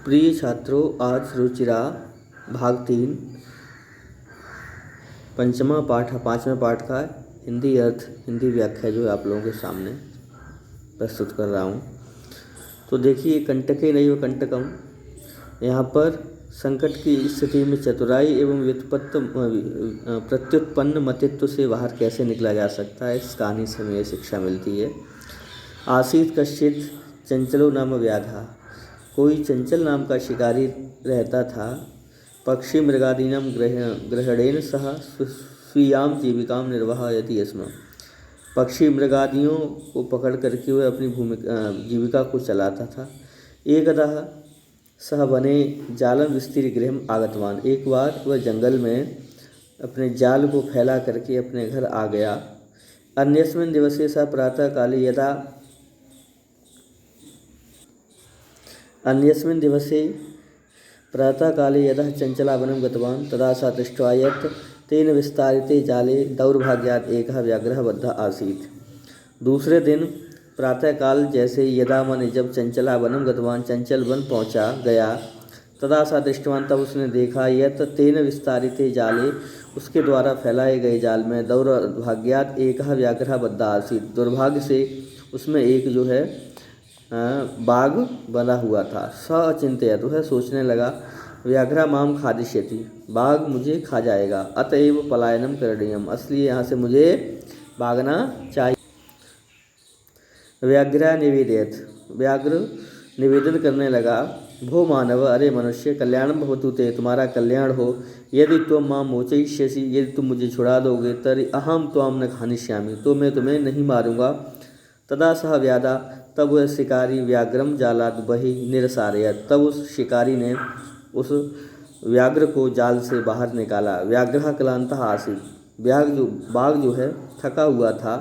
प्रिय छात्रों, आज रुचिरा भाग 3 पंचमा पाठ पाँचवें पाठ का हिंदी अर्थ हिंदी व्याख्या जो आप लोगों के सामने प्रस्तुत कर रहा हूँ। तो देखिए, कंटके नहीं व कंटकम, यहाँ पर संकट की स्थिति में चतुराई एवं प्रत्युत्पन्न मतित्व से बाहर कैसे निकला जा सकता है, इस कहानी से हमें शिक्षा मिलती है। आसीत कश्चित चंचलो नाम व्याधा, कोई चंचल नाम का शिकारी रहता था। पक्षी मृगादीनां ग्रहणेन सह स्वीयां जीविकां निर्वहयति स्म, पक्षी मृगादियों को पकड़ करके वह अपनी जीविका को चलाता था। एकदा सह वने जालं विस्तीर्य गृहम् आगतवान, एक बार वह जंगल में अपने जाल को फैला करके अपने घर आ गया। अन्यस्मिन् दिवसे सह प्रातःकाले यदा चंचलावनं गतवान् तदा सा दृष्ट्वा यत् तेन विस्तारिते जाले दौर्भाग्यात् एकः व्याघ्रः बद्धः आसीत्। दूसरे दिन प्रातःकाल जैसे यदा माने जब चंचलावनं गतवान चंचल वन पहुँचा गया, तदा सा दृष्टवान तब उसने देखा यत् तेन विस्तारिते जाले उसके द्वारा फैलाए गए जाल में दौर्भाग्यात् एकः व्याघ्रः बद्धः आसीत्, दुर्भाग्य से उसमें एक जो है बाघ बंधा हुआ था। स अचिंतयत्, वह सोचने लगा व्याघ्रा माम खादिष्यति, बाघ मुझे खा जाएगा। अतएव पलायनम करणीयम, इसलिए यहाँ से मुझे भागना चाहिए। व्याघ्रा निवेदयत्, व्याघ्र निवेदन करने लगा, भो मानव, अरे मनुष्य, कल्याणम भवतु ते, तुम्हारा कल्याण हो। यदि तुम मां मोचयिष्यसि, यदि तुम मुझे छुड़ा दोगे, तर्हि अहम त्वां न खानिष्यामि, तो मैं तुम्हें नहीं मारूंगा। तदा सह व्याधा, तब वह शिकारी व्याघ्रम जालाद बहि निरसारयत्, तब उस शिकारी ने उस व्याघ्र को जाल से बाहर निकाला। व्याघ्रः क्लांतः आसीत्, बाघ जो है थका हुआ था।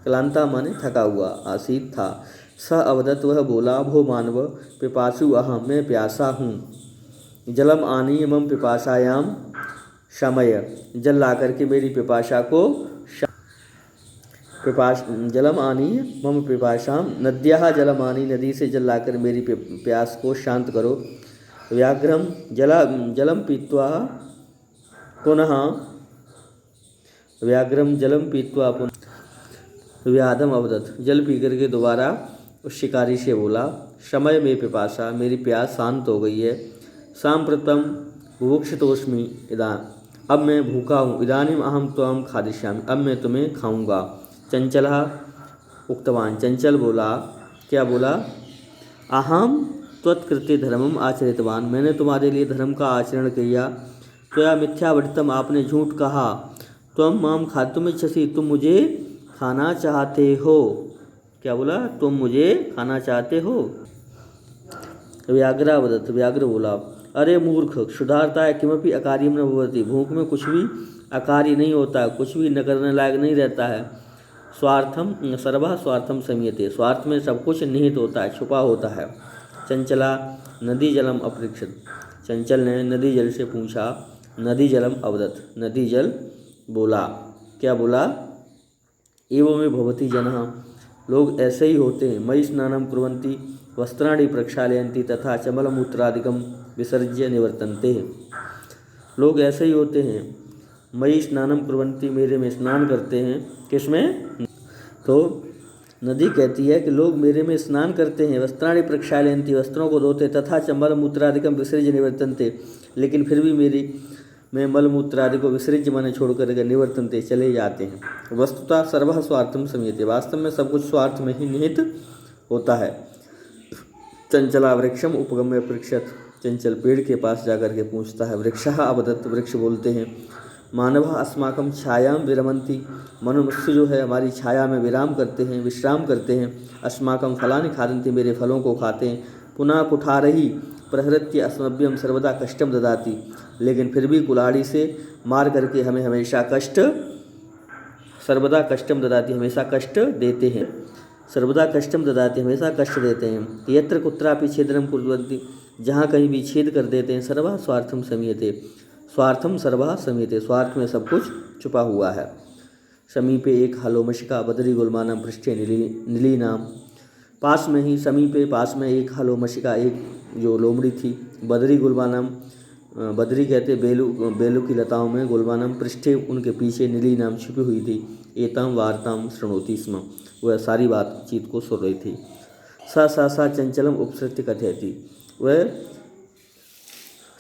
क्लांता माने थका हुआ, आसीत था। स अवदत्, वह बोला, भो मानव, पिपासु अहम, मैं प्यासा हूँ। जलम आनीय मम पिपासायां शमय, जल ला करके मेरी पिपासा को जलम आनीय मम पिपासां नद्याः जलम आनी, नदी से जल लाकर मेरी प्यास को शांत करो। व्याघ्रम जलम पीत्वा पुनः व्याधम अवदत्, जल पी करके दोबारा उस शिकारी से बोला, समय में पिपासा, मेरी प्यास शांत हो गई है। सांप्रतम बुभुक्षितोस्मि इदान, अब मैं भूखा हूँ। इदानीम अहम त्वां खादिष्यामि, अब मैं तुम्हें खाऊंगा। चंचलः उक्तवान, चंचल बोला, क्या बोला, अहम त्वत्कृते धर्मम आचरितवान, मैंने तुम्हारे लिए धर्म का आचरण किया। त्वया मिथ्यावदितम, आपने झूठ कहा। त्वं माम खादितुमिच्छसि, तुम मुझे खाना चाहते हो। क्या बोला, तुम मुझे खाना चाहते हो। व्याघ्रावदत्, व्याघ्र बोला, अरे मूर्ख, क्षुधार्ता है किमपि अकार्यम न भवति, भूख में कुछ भी अकार्य नहीं होता, कुछ भी न करने लायक नहीं रहता है। स्वार्थम सर्वः स्वार्थम संयते, स्वार्थ में सब कुछ निहित होता है, छुपा होता है। चंचला नदी जलम अपृच्छत, चंचल ने नदी जल से पूछा। नदी जलम अवदत्, नदी जल बोला, क्या बोला, एवं भवति जनः, लोग ऐसे ही होते हैं। मयि स्नानं कुर्वन्ति वस्त्राणि प्रक्षालयन्ति तथा चमलमूत्रादिकं विसर्ज्य निवर्तन्ते, लोग ऐसे ही होते हैं। मयि स्नानं कुर्वन्ति, मेरे में स्नान करते हैं। किसमें? तो नदी कहती है कि लोग मेरे में स्नान करते हैं। वस्त्राणि प्रक्षालयन्ति, वस्त्रों को धोते, तथा च मलमूत्रादिकं विसर्ज्य निवर्तन्ते, लेकिन फिर भी मैं मलमूत्र आदि को विसर्ज्य माने छोड़ कर निवर्तनते, चले जाते हैं। वस्तुतः सर्वः स्वार्थम संयते, वास्तव में सब कुछ स्वार्थ में ही निहित होता है। चंचला वृक्षम उपगम्य पृच्छत, चंचल पेड़ के पास जाकर के पूछता है। वृक्षः अवदत्, वृक्ष बोलते हैं, मानवः अस्माकं छायां विरमन्ति, मनुष्य जो है हमारी छाया में विराम करते हैं, विश्राम करते हैं। अस्माकं फलानि खादन्ति, मेरे फलों को खाते हैं। पुनः कुठारहि प्रहृत्य अस्मभ्यं सर्वदा कष्टम ददाति, लेकिन फिर भी कुल्हाड़ी से मार करके हमें हमेशा सर्वदा कष्टम ददाति, हमेशा कष्ट देते हैं। सर्वदा कष्टम ददाति, हमेशा कष्ट देते हैं। यत्र कुत्रापि छेदनम कुर्वन्ति, जहाँ कहीं भी छेद कर देते हैं। सर्वः स्वार्थम संयते, स्वार्थम सर्वः संयते, स्वार्थ में सब कुछ छुपा हुआ है। समीपे एक हलोमशिका बदरी गुलमानम पृष्ठे नीलीनाम, पास में ही समीपे पास में एक लोमशिका, एक जो लोमड़ी थी। बदरी गुलबानम, बदरी कहते बेलू, बेलू की लताओं में, गुलबानम पृष्ठे उनके पीछे, नीली नाम छिपी हुई थी। एतम वार्ताम शृणोति स्म, वह सारी बातचीत को सुन रही थी। सा चंचलम उपसृत्य कथयति, वह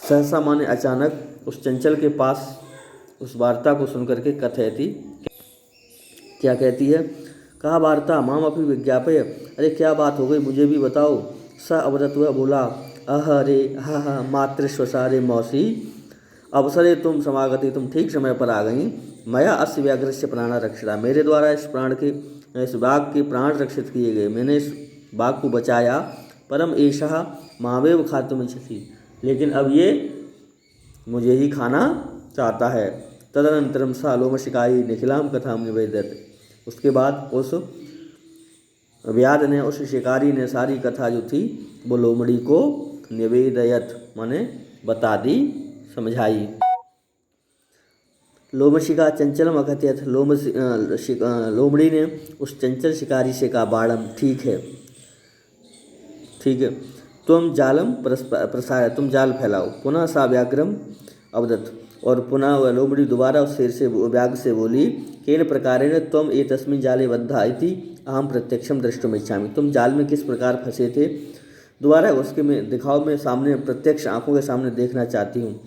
सहसा माने अचानक उस चंचल के पास उस वार्ता को सुन करके कथयति, क्या कहती है, कहा वार्ता माम अपनी विज्ञापय, अरे क्या बात हो गई मुझे भी बताओ। स अवदत, वह बोला, अरे हा मातृ स्वसारे मौसी, अवसरे तुम समागति, तुम ठीक समय पर आ गई। मया अस्य व्याघ्र से प्राण रक्षिता, मेरे द्वारा इस बाघ के प्राण रक्षित किए गए, मैंने इस बाघ को बचाया। परम एषः मावेव खातुमिच्छति, लेकिन अब ये मुझे ही खाना चाहता है। तदनंतरम सा लोमशिकाई निखिलाम कथाम निवेदयत्, उसके बाद उस व्याध ने, उस शिकारी ने सारी कथा जो थी वो लोमड़ी को निवेदयत माने बता दी, समझाई। लोमशिका चंचलम अकथयत, लोमड़ी ने उस चंचल शिकारी से कहा, बाणम ठीक है, तुम जालम प्रसाय, तुम जाल फैलाओ। पुनः सा व्याघ्रम अवदत, और पुनः वह लोमड़ी दोबारा उस शेर से, व्याघ्र से बोली, केन प्रकारेण त्वम एतस्मिन् जाले बद्धा इति अहम प्रत्यक्षम द्रष्टुमिच्छामि, तुम जाल में किस प्रकार फंसे थे, दोबारा उसके में दिखाओ, मैं सामने प्रत्यक्ष आंखों के सामने देखना चाहती हूँ।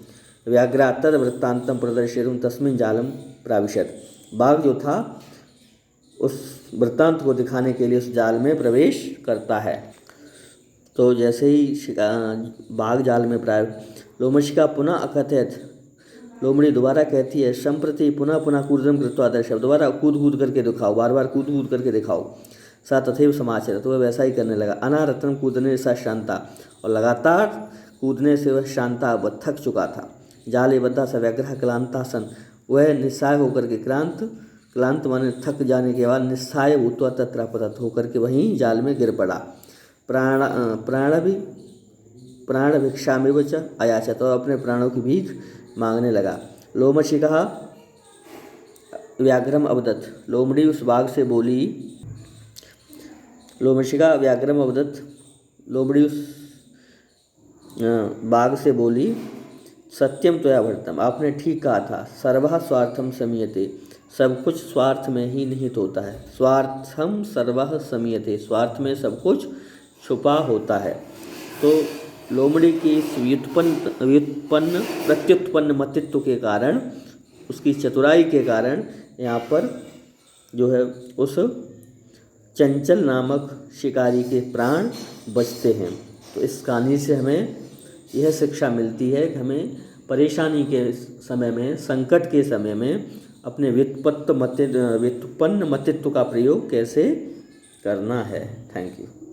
व्याघ्रा तद वृत्तांतम प्रदर्शयितुं तस्मिन् जालम प्राविशत, बाघ जो था उस वृत्तांत को दिखाने के लिए उस जाल में प्रवेश करता है। तो जैसे ही बाघ जाल में लोमशिका पुनः अकथयत, लोमड़ी दोबारा कहती है, संप्रति पुनः पुनः कूर्दम कृत्वा दर्शय, दोबारा कूद करके दिखाओ, बार बार कूद करके दिखाओ। सा तथैव समाचार, तो वह वैसा ही करने लगा। अनारत्न कूदने से शांता, और लगातार कूदने से वह शांता, वह थक चुका था। जाले बद्धा स व्याघ्र क्लांता सन, वह निस्साय होकर के, क्लांत माने थक जाने के बाद, निस्साय भूत्वा तत्रापतत, होकर के वहीं जाल में गिर पड़ा। प्राण भिक्षामेव च अयाचत, तो अपने प्राणों की भीख मांगने लगा। लोमशिका व्याघ्रम अवदत, लोमड़ी उस बाघ से बोली, लोमशिका व्याघ्रम अवदत, लोमड़ी उस बाघ से बोली, सत्यम त्वया भरतम, आपने ठीक कहा था। सर्वः स्वार्थम समीयते, सब कुछ स्वार्थ में ही निहित होता है। स्वार्थम सर्वः समीयते, स्वार्थ में सब कुछ छुपा होता है। तो लोमड़ी की इस प्रत्युत्पन्न मतित्व के कारण, उसकी चतुराई के कारण यहाँ पर जो है उस चंचल नामक शिकारी के प्राण बचते हैं। तो इस कहानी से हमें यह शिक्षा मिलती है कि हमें परेशानी के समय में, संकट के समय में अपने व्युत्पन्न मतित्व का प्रयोग कैसे करना है। Thank you.